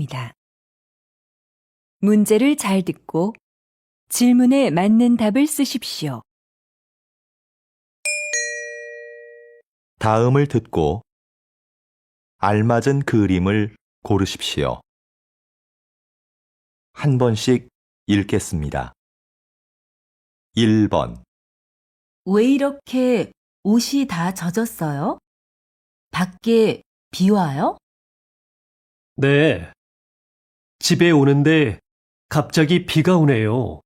있습니다. 문제를 잘 듣고 질문에 맞는 답을 쓰십시오. 다음을 듣고 알맞은 그림을 고르십시오. 한 번씩 읽겠습니다. 1번, 왜 이렇게 옷이 다 젖었어요? 밖에 비 와요? 네. 집에 오는데 갑자기 비가 오네요.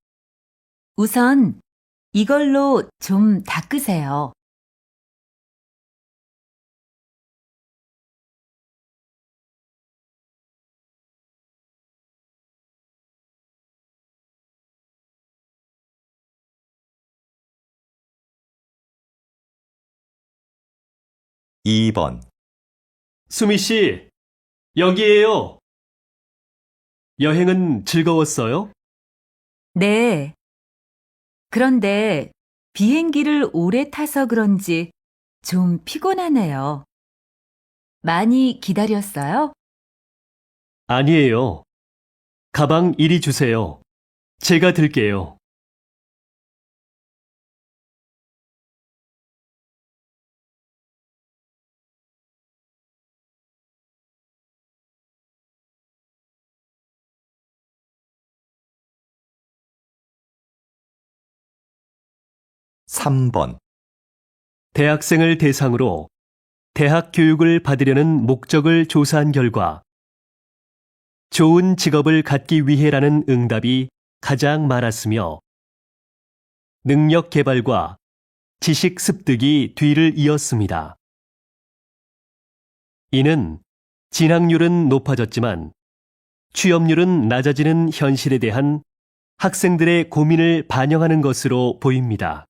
우선 이걸로 좀 닦으세요. 2번, 수미 씨, 여기에요. 여행은 즐거웠어요? 네. 그런데 비행기를 오래 타서 그런지 좀 피곤하네요. 많이 기다렸어요? 아니에요. 가방 이리 주세요. 제가 들게요. 3번, 대학생을 대상으로 대학 교육을 받으려는 목적을 조사한 결과 좋은 직업을 갖기 위해라는 응답이 가장 많았으며 능력 개발과 지식 습득이 뒤를 이었습니다. 이는 진학률은 높아졌지만 취업률은 낮아지는 현실에 대한 학생들의 고민을 반영하는 것으로 보입니다.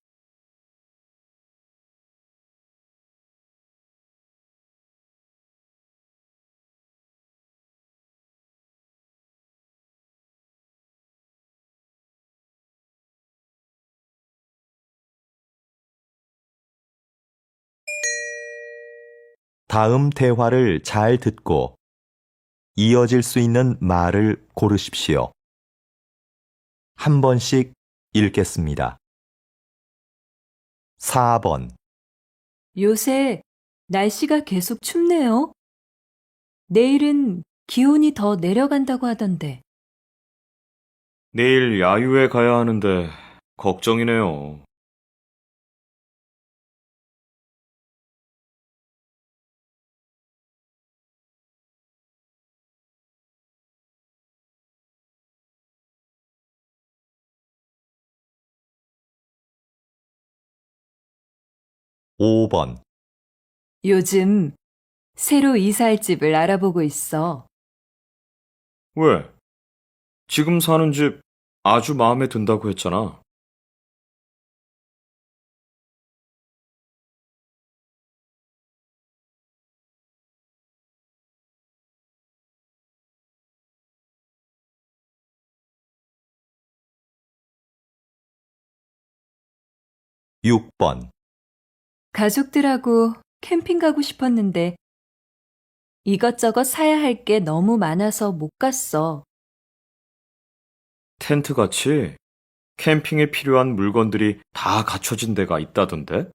다음 대화를 잘 듣고 이어질 수 있는 말을 고르십시오. 한 번씩 읽겠습니다. 4번, 요새 날씨가 계속 춥네요. 내일은 기온이 더 내려간다고 하던데. 내일 야유회 가야 하는데 걱정이네요. 5번, 요즘 새로 이사할 집을 알아보고 있어. 왜? 지금 사는 집 아주 마음에 든다고 했잖아. 6번, 가족들하고 캠핑 가고 싶었는데 이것저것 사야 할 게 너무 많아서 못 갔어. 텐트 같이 캠핑에 필요한 물건들이 다 갖춰진 데가 있다던데?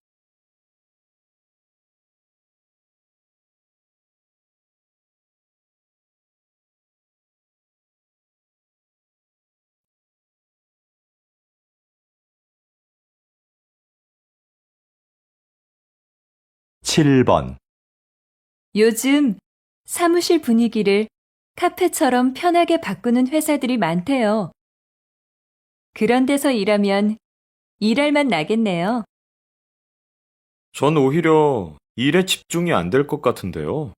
7번, 요즘 사무실 분위기를 카페처럼 편하게 바꾸는 회사들이 많대요. 그런 데서 일하면 일할 맛 나겠네요. 전 오히려 일에 집중이 안 될 것 같은데요.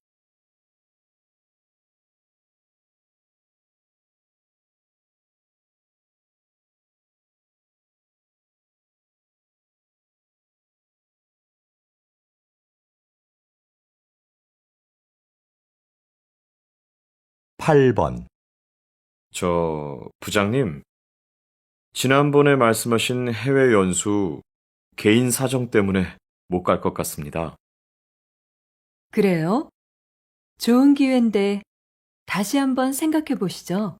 8번, 부장님, 지난번에 말씀하신 해외 연수 개인 사정 때문에 못 갈 것 같습니다. 그래요? 좋은 기회인데 다시 한번 생각해 보시죠.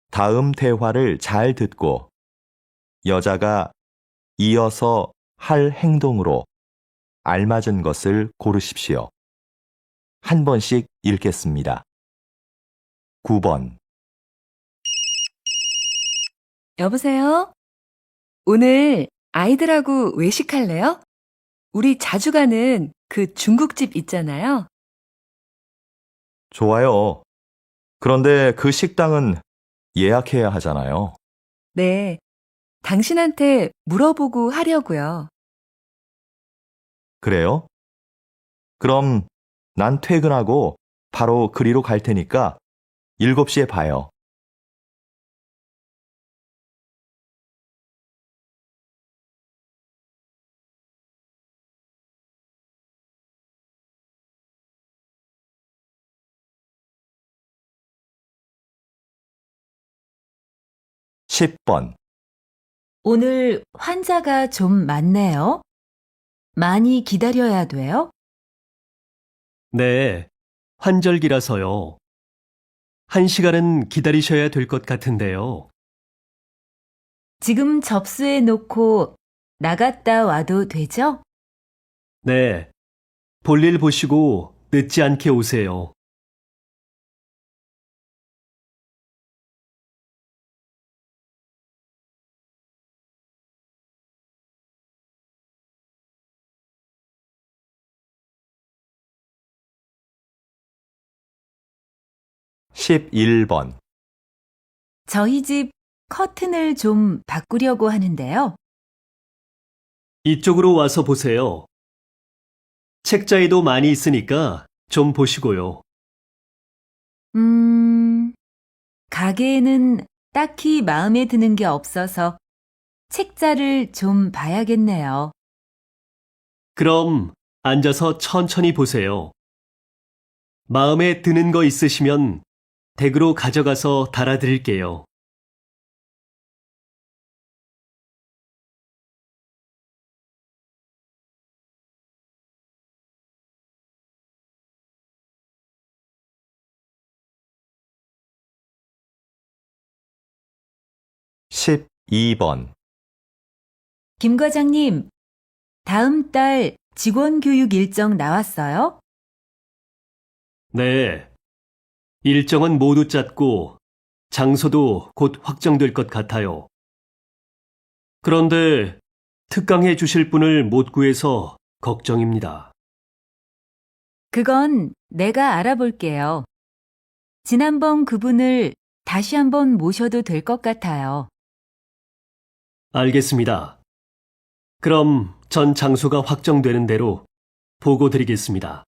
다음 대화를 잘 듣고 여자가 이어서 할 행동으로 알맞은 것을 고르십시오. 한 번씩 읽겠습니다. 9번. 여보세요? 오늘 아이들하고 외식할래요? 우리 자주 가는 그 중국집 있잖아요. 좋아요. 그런데 그 식당은 예약해야 하잖아요. 네. 당신한테 물어보고 하려고요. 그래요? 그럼 난 퇴근하고 바로 그리로 갈 테니까 7시에 봐요. (10번) 오늘 환자가 좀 많네요. 많이 기다려야 돼요? 네, 환절기라서요. 1시간은 기다리셔야 될 것 같은데요. 지금 접수해 놓고 나갔다 와도 되죠? 네, 볼일 보시고 늦지 않게 오세요. (11번) 저희 집 커튼을 좀 바꾸려고 하는데요. 이쪽으로 와서 보세요. 책자에도 많이 있으니까 좀 보시고요. 가게에는 딱히 마음에 드는 게 없어서 책자를 좀 봐야겠네요. 그럼 앉아서 천천히 보세요. 마음에 드는 거 있으시면 댁으로 가져가서 달아드릴게요. (12번) 김 과장님, 다음 달 직원 교육 일정 나왔어요? 네. 일정은 모두 짰고 장소도 곧 확정될 것 같아요. 그런데 특강해 주실 분을 못 구해서 걱정입니다. 그건 내가 알아볼게요. 지난번 그분을 다시 한번 모셔도 될 것 같아요. 알겠습니다. 그럼 전 장소가 확정되는 대로 보고 드리겠습니다.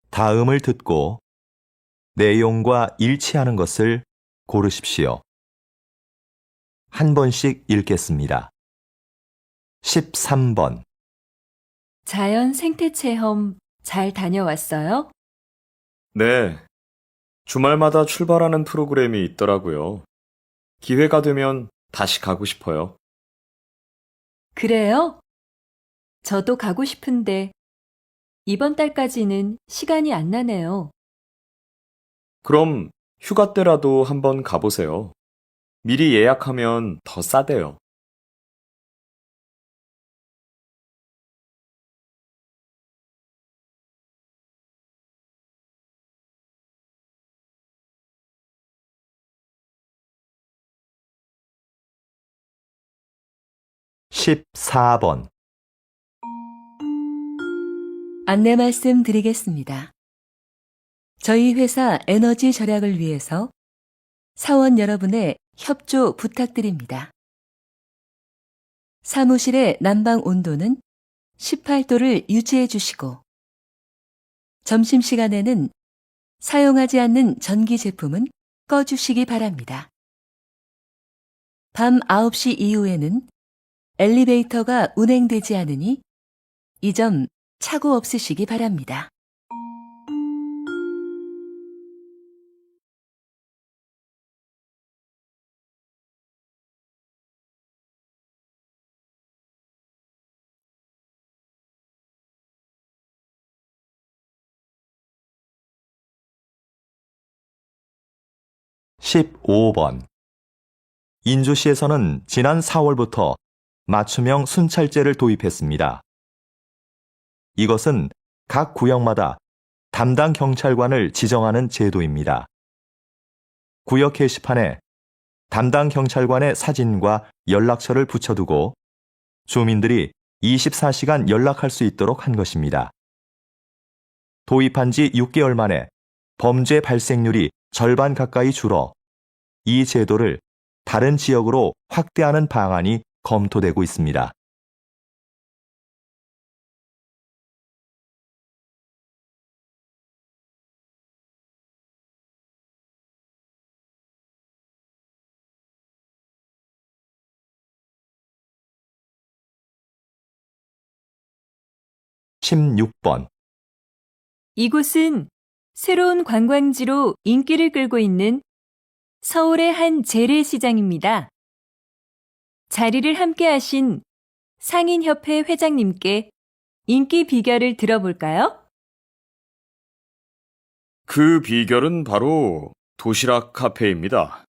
다음을 듣고 내용과 일치하는 것을 고르십시오. 한 번씩 읽겠습니다. 13번. 자연 생태 체험 잘 다녀왔어요? 네. 주말마다 출발하는 프로그램이 있더라고요. 기회가 되면 다시 가고 싶어요. 그래요? 저도 가고 싶은데 이번 달까지는 시간이 안 나네요. 그럼 휴가 때라도 한번 가보세요. 미리 예약하면 더 싸대요. (14번) 안내 말씀 드리겠습니다. 저희 회사 에너지 절약을 위해서 사원 여러분의 협조 부탁드립니다. 사무실의 난방 온도는 18도를 유지해 주시고, 점심시간에는 사용하지 않는 전기 제품은 꺼주시기 바랍니다. 밤 9시 이후에는 엘리베이터가 운행되지 않으니 이 점 착오 없으시기 바랍니다. 십오 번 인주시에서는 지난 4월부터 맞춤형 순찰제를 도입했습니다. 이것은 각 구역마다 담당 경찰관을 지정하는 제도입니다. 구역 게시판에 담당 경찰관의 사진과 연락처를 붙여두고 주민들이 24시간 연락할 수 있도록 한 것입니다. 도입한 지 6개월 만에 범죄 발생률이 절반 가까이 줄어 이 제도를 다른 지역으로 확대하는 방안이 검토되고 있습니다. 십육 번 이곳은 새로운 관광지로 인기를 끌고 있는 서울의 한 재래시장입니다. 자리를 함께 하신 상인협회 회장님께 인기 비결을 들어볼까요? 그 비결은 바로 도시락 카페입니다.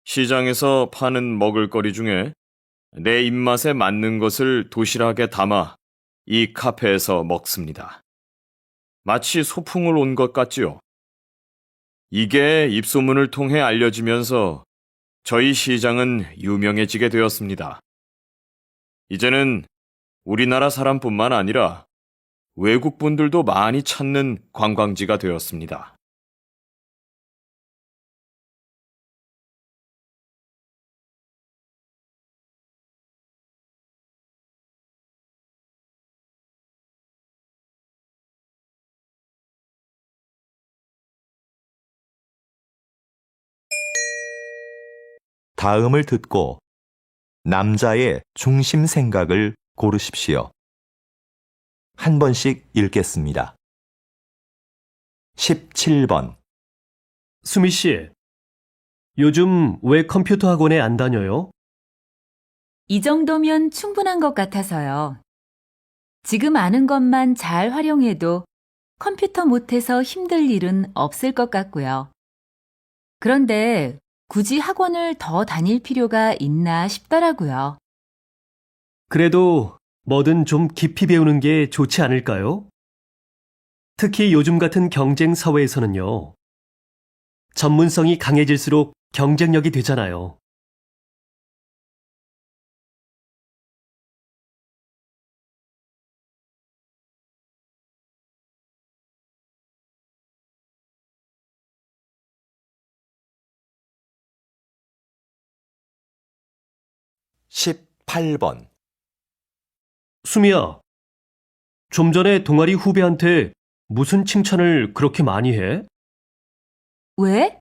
시장에서 파는 먹을거리 중에 내 입맛에 맞는 것을 도시락에 담아 이 카페에서 먹습니다. 마치 소풍을 온 것 같지요. 이게 입소문을 통해 알려지면서 저희 시장은 유명해지게 되었습니다. 이제는 우리나라 사람뿐만 아니라 외국 분들도 많이 찾는 관광지가 되었습니다. 다음을 듣고 남자의 중심 생각을 고르십시오. 한 번씩 읽겠습니다. 17번 수미 씨, 요즘 왜 컴퓨터 학원에 안 다녀요? 이 정도면 충분한 것 같아서요. 지금 아는 것만 잘 활용해도 컴퓨터 못해서 힘들 일은 없을 것 같고요. 그런데 굳이 학원을 더 다닐 필요가 있나 싶더라고요. 그래도 뭐든 좀 깊이 배우는 게 좋지 않을까요? 특히 요즘 같은 경쟁 사회에서는요. 전문성이 강해질수록 경쟁력이 되잖아요. 십팔 번 수미야, 좀 전에 동아리 후배한테 무슨 칭찬을 그렇게 많이 해? 왜?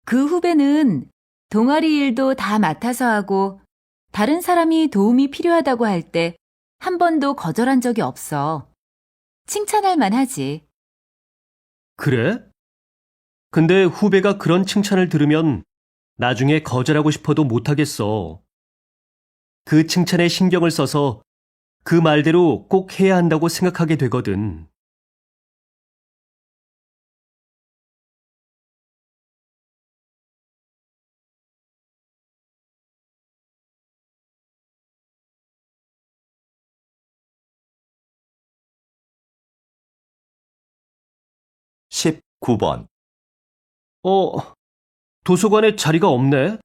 그 후배는 동아리 일도 다 맡아서 하고 다른 사람이 도움이 필요하다고 할 때 한 번도 거절한 적이 없어. 칭찬할 만하지. 그래? 근데 후배가 그런 칭찬을 들으면 나중에 거절하고 싶어도 못하겠어. 그 칭찬에 신경을 써서 그 말대로 꼭 해야 한다고 생각하게 되거든. 십구 번 도서관에 자리가 없네?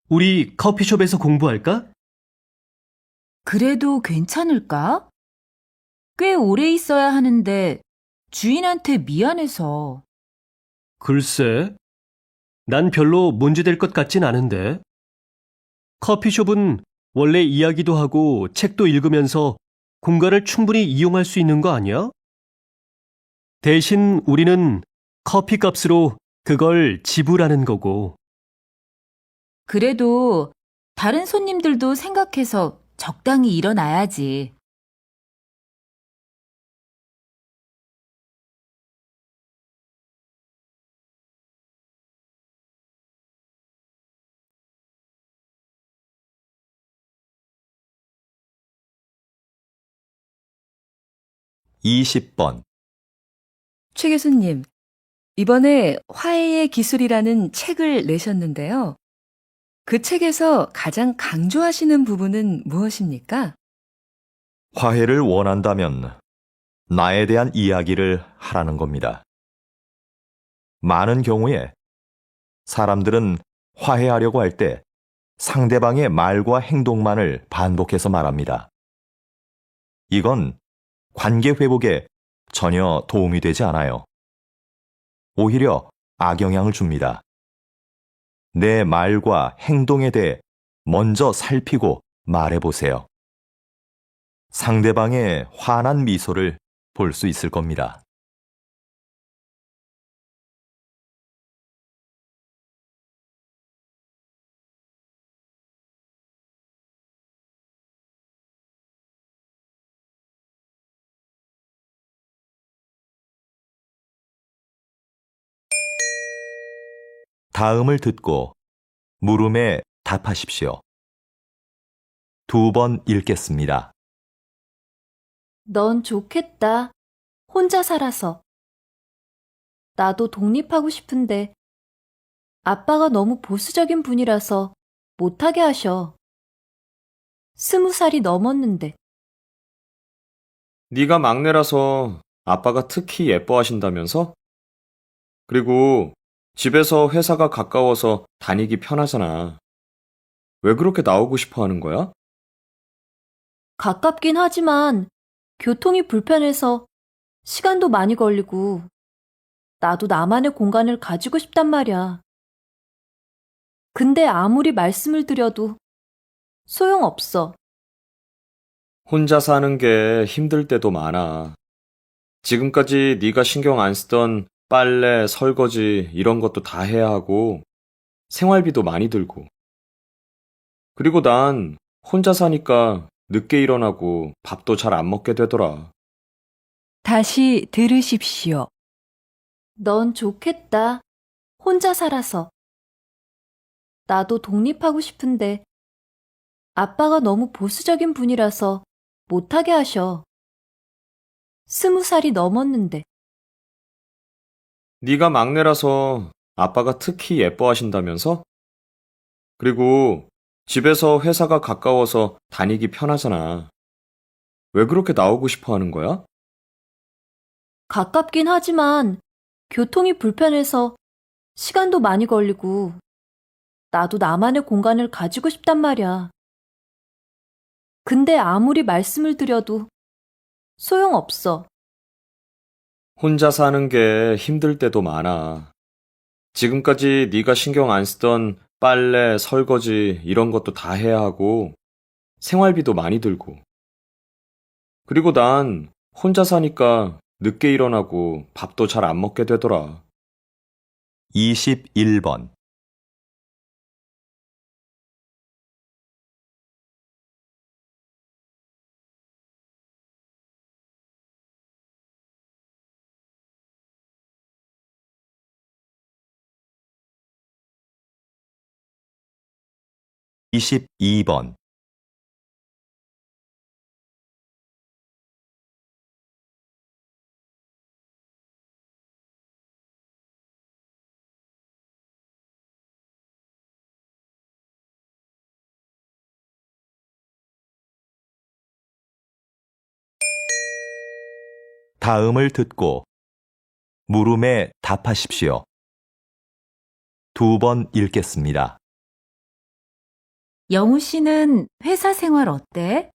우리 커피숍에서 공부할까? 그래도 괜찮을까? 꽤 오래 있어야 하는데 주인한테 미안해서. 글쎄, 난 별로 문제될 것 같진 않은데. 커피숍은 원래 이야기도 하고 책도 읽으면서 공간을 충분히 이용할 수 있는 거 아니야? 대신 우리는 커피 값으로 그걸 지불하는 거고. 그래도 다른 손님들도 생각해서 적당히 일어나야지. 이십 번 최 교수님, 이번에 화해의 기술이라는 책을 내셨는데요. 그 책에서 가장 강조하시는 부분은 무엇입니까? 화해를 원한다면 나에 대한 이야기를 하라는 겁니다. 많은 경우에 사람들은 화해하려고 할 때 상대방의 말과 행동만을 반복해서 말합니다. 이건 관계 회복에 전혀 도움이 되지 않아요. 오히려 악영향을 줍니다. 내 말과 행동에 대해 먼저 살피고 말해보세요. 상대방의 환한 미소를 볼 수 있을 겁니다. 다음을 듣고 물음에 답하십시오. 2번 읽겠습니다. 넌 좋겠다. 혼자 살아서. 나도 독립하고 싶은데 아빠가 너무 보수적인 분이라서 못하게 하셔. 20살이 넘었는데. 네가 막내라서 아빠가 특히 예뻐하신다면서? 그리고 집에서 회사가 가까워서 다니기 편하잖아. 왜 그렇게 나오고 싶어 하는 거야? 가깝긴 하지만 교통이 불편해서 시간도 많이 걸리고 나도 나만의 공간을 가지고 싶단 말이야. 근데 아무리 말씀을 드려도 소용없어. 혼자 사는 게 힘들 때도 많아. 지금까지 네가 신경 안 쓰던 빨래, 설거지 이런 것도 다 해야 하고 생활비도 많이 들고. 그리고 난 혼자 사니까 늦게 일어나고 밥도 잘 안 먹게 되더라. 다시 들으십시오. 넌 좋겠다. 혼자 살아서. 나도 독립하고 싶은데 아빠가 너무 보수적인 분이라서 못하게 하셔. 20살이 넘었는데. 네가 막내라서 아빠가 특히 예뻐하신다면서? 그리고 집에서 회사가 가까워서 다니기 편하잖아. 왜 그렇게 나오고 싶어 하는 거야? 가깝긴 하지만 교통이 불편해서 시간도 많이 걸리고 나도 나만의 공간을 가지고 싶단 말이야. 근데 아무리 말씀을 드려도 소용없어. 혼자 사는 게 힘들 때도 많아. 지금까지 네가 신경 안 쓰던 빨래, 설거지 이런 것도 다 해야 하고 생활비도 많이 들고. 그리고 난 혼자 사니까 늦게 일어나고 밥도 잘 안 먹게 되더라. 21번 22번 다음을 듣고 물음에 답하십시오. 2번 읽겠습니다. 영우 씨는 회사 생활 어때?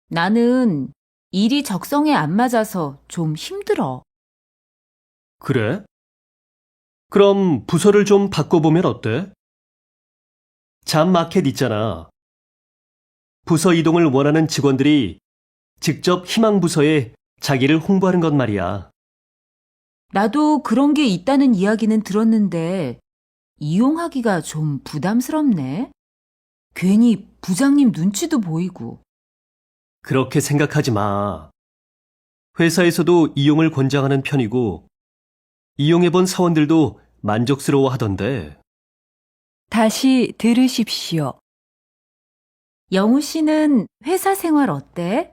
나는 일이 적성에 안 맞아서 좀 힘들어. 그래? 그럼 부서를 좀 바꿔보면 어때? 잡 마켓 있잖아. 부서 이동을 원하는 직원들이 직접 희망부서에 자기를 홍보하는 것 말이야. 나도 그런 게 있다는 이야기는 들었는데 이용하기가 좀 부담스럽네. 괜히 부장님 눈치도 보이고. 그렇게 생각하지 마. 회사에서도 이용을 권장하는 편이고, 이용해본 사원들도 만족스러워 하던데. 다시 들으십시오. 영우 씨는 회사 생활 어때?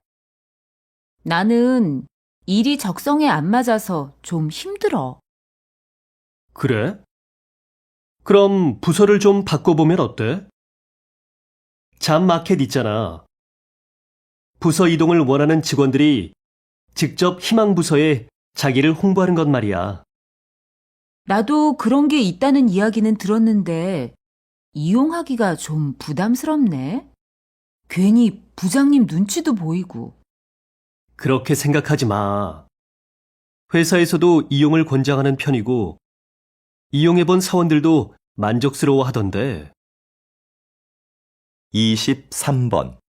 나는 일이 적성에 안 맞아서 좀 힘들어. 그래? 그럼 부서를 좀 바꿔보면 어때? 잡마켓 있잖아. 부서 이동을 원하는 직원들이 직접 희망부서에 자기를 홍보하는 것 말이야. 나도 그런 게 있다는 이야기는 들었는데 이용하기가 좀 부담스럽네. 괜히 부장님 눈치도 보이고. 그렇게 생각하지 마. 회사에서도 이용을 권장하는 편이고, 이용해본 사원들도 만족스러워 하던데. 23번.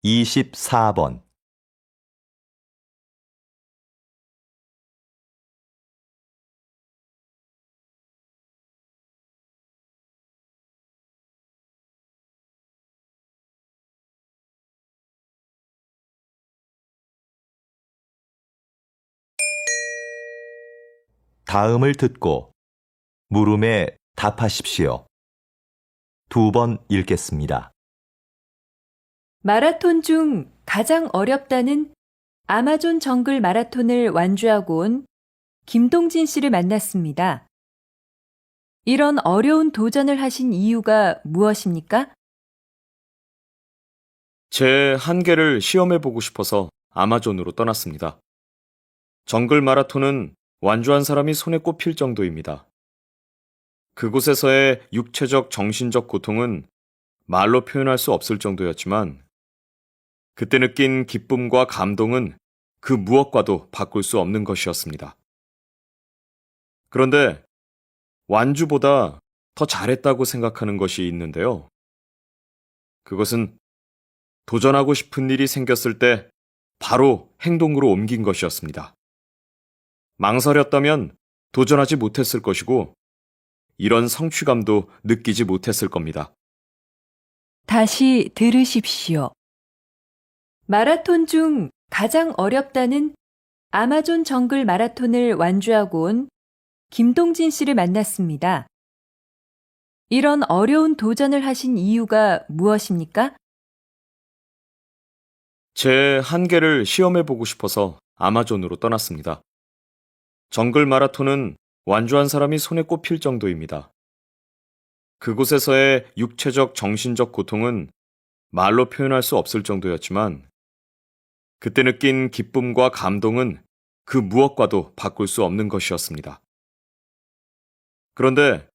이십사 번. 다음을 듣고 물음에 답하십시오. 2번 읽겠습니다. 마라톤 중 가장 어렵다는 아마존 정글 마라톤을 완주하고 온 김동진 씨를 만났습니다. 이런 어려운 도전을 하신 이유가 무엇입니까? 제 한계를 시험해보고 싶어서 아마존으로 떠났습니다. 정글 마라톤은 완주한 사람이 손에 꼽힐 정도입니다. 그곳에서의 육체적, 정신적 고통은 말로 표현할 수 없을 정도였지만 그때 느낀 기쁨과 감동은 그 무엇과도 바꿀 수 없는 것이었습니다. 그런데 완주보다 더 잘했다고 생각하는 것이 있는데요. 그것은 도전하고 싶은 일이 생겼을 때 바로 행동으로 옮긴 것이었습니다. 망설였다면 도전하지 못했을 것이고 이런 성취감도 느끼지 못했을 겁니다. 다시 들으십시오. 마라톤 중 가장 어렵다는 아마존 정글 마라톤을 완주하고 온 김동진 씨를 만났습니다. 이런 어려운 도전을 하신 이유가 무엇입니까? 제 한계를 시험해보고 싶어서 아마존으로 떠났습니다. 정글 마라톤은 완주한 사람이 손에 꼽힐 정도입니다. 그곳에서의 육체적, 정신적 고통은 말로 표현할 수 없을 정도였지만 그때 느낀 기쁨과 감동은 그 무엇과도 바꿀 수 없는 것이었습니다. 그런데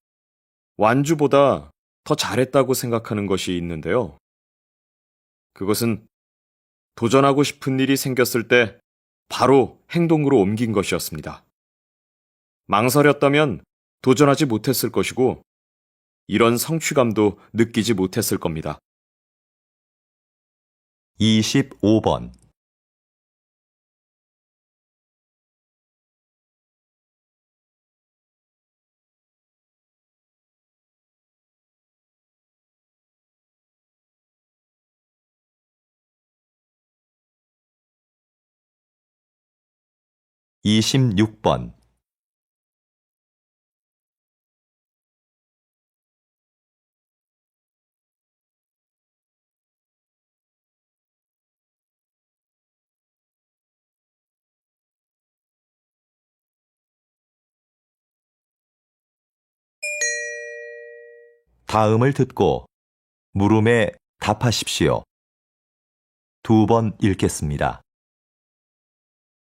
완주보다 더 잘했다고 생각하는 것이 있는데요. 그것은 도전하고 싶은 일이 생겼을 때 바로 행동으로 옮긴 것이었습니다. 망설였다면 도전하지 못했을 것이고 이런 성취감도 느끼지 못했을 겁니다. 25번. 이십육 번. 다음을 듣고 물음에 답하십시오. 2번 읽겠습니다.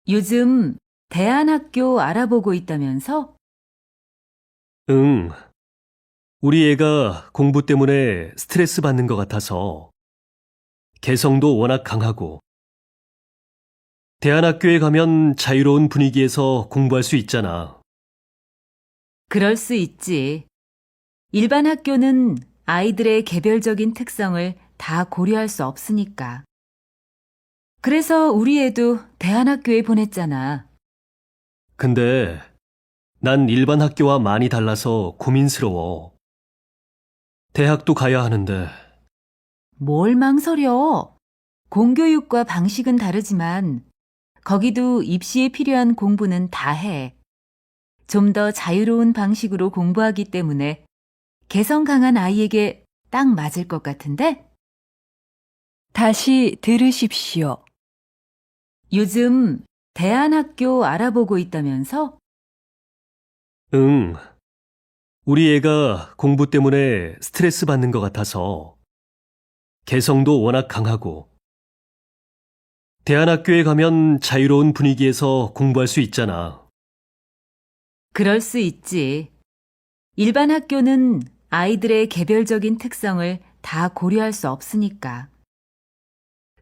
요즘 대안학교 알아보고 있다면서? 응. 우리 애가 공부 때문에 스트레스 받는 것 같아서 개성도 워낙 강하고, 대안학교에 가면 자유로운 분위기에서 공부할 수 있잖아. 그럴 수 있지. 일반 학교는 아이들의 개별적인 특성을 다 고려할 수 없으니까. 그래서 우리 애도 대안학교에 보냈잖아. 근데 난 일반 학교와 많이 달라서 고민스러워. 대학도 가야 하는데, 뭘 망설여? 공교육과 방식은 다르지만 거기도 입시에 필요한 공부는 다 해. 좀 더 자유로운 방식으로 공부하기 때문에 개성 강한 아이에게 딱 맞을 것 같은데? 다시 들으십시오. 요즘 대안학교 알아보고 있다면서? 응. 우리 애가 공부 때문에 스트레스 받는 것 같아서, 개성도 워낙 강하고, 대안학교에 가면 자유로운 분위기에서 공부할 수 있잖아. 그럴 수 있지. 일반 학교는 아이들의 개별적인 특성을 다 고려할 수 없으니까.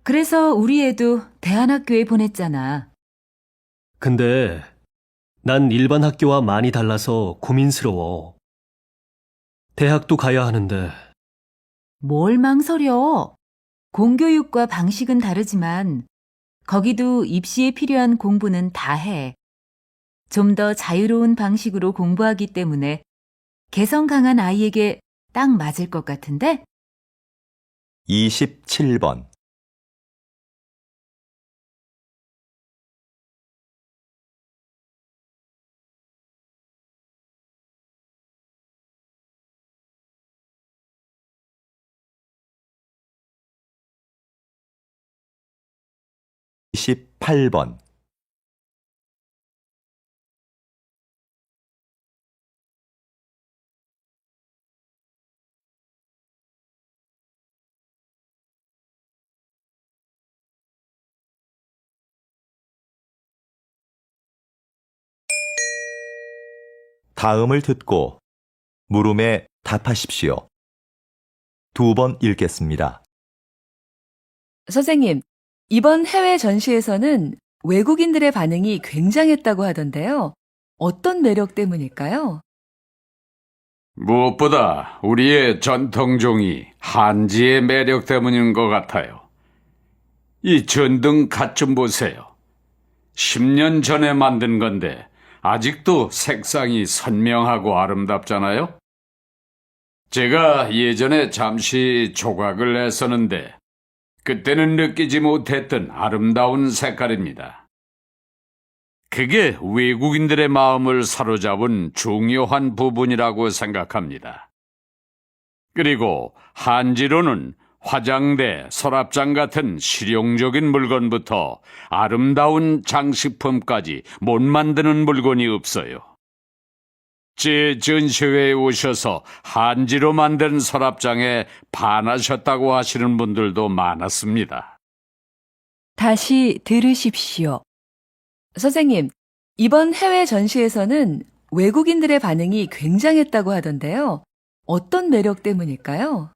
그래서 우리 애도 대안학교에 보냈잖아. 근데 난 일반 학교와 많이 달라서 고민스러워. 대학도 가야 하는데, 뭘 망설여? 공교육과 방식은 다르지만 거기도 입시에 필요한 공부는 다 해. 좀 더 자유로운 방식으로 공부하기 때문에 개성 강한 아이에게 딱 맞을 것 같은데? 27번. (28번) 다음을 듣고 물음에 답하십시오. 2번 읽겠습니다. 선생님, 이번 해외 전시에서는 외국인들의 반응이 굉장했다고 하던데요. 어떤 매력 때문일까요? 무엇보다 우리의 전통종이 한지의 매력 때문인 것 같아요. 이 전등 갓 좀 보세요. 10년 전에 만든 건데 아직도 색상이 선명하고 아름답잖아요. 제가 예전에 잠시 조각을 했었는데 그때는 느끼지 못했던 아름다운 색깔입니다. 그게 외국인들의 마음을 사로잡은 중요한 부분이라고 생각합니다. 그리고 한지로는 화장대, 서랍장 같은 실용적인 물건부터 아름다운 장식품까지 못 만드는 물건이 없어요. 제 전시회에 오셔서 한지로 만든 서랍장에 반하셨다고 하시는 분들도 많았습니다. 다시 들으십시오. 선생님, 이번 해외 전시에서는 외국인들의 반응이 굉장했다고 하던데요. 어떤 매력 때문일까요?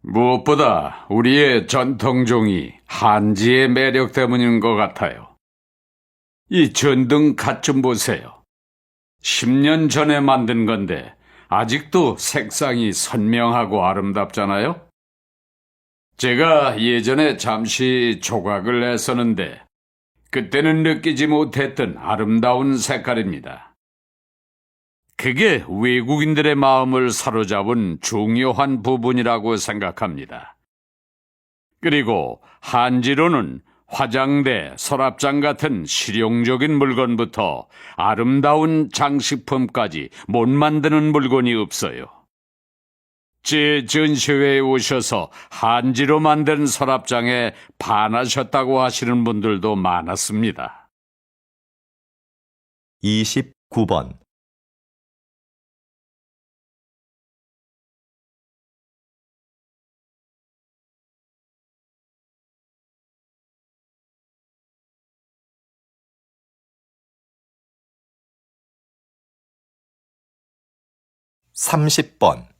무엇보다 우리의 전통종이 한지의 매력 때문인 것 같아요. 이 전등 갓 좀 보세요. 10년 전에 만든 건데 아직도 색상이 선명하고 아름답잖아요. 제가 예전에 잠시 조각을 했었는데 그때는 느끼지 못했던 아름다운 색깔입니다. 그게 외국인들의 마음을 사로잡은 중요한 부분이라고 생각합니다. 그리고 한지로는 화장대, 서랍장 같은 실용적인 물건부터 아름다운 장식품까지 못 만드는 물건이 없어요. 제 전시회에 오셔서 한지로 만든 서랍장에 반하셨다고 하시는 분들도 많았습니다. 29번. (30번)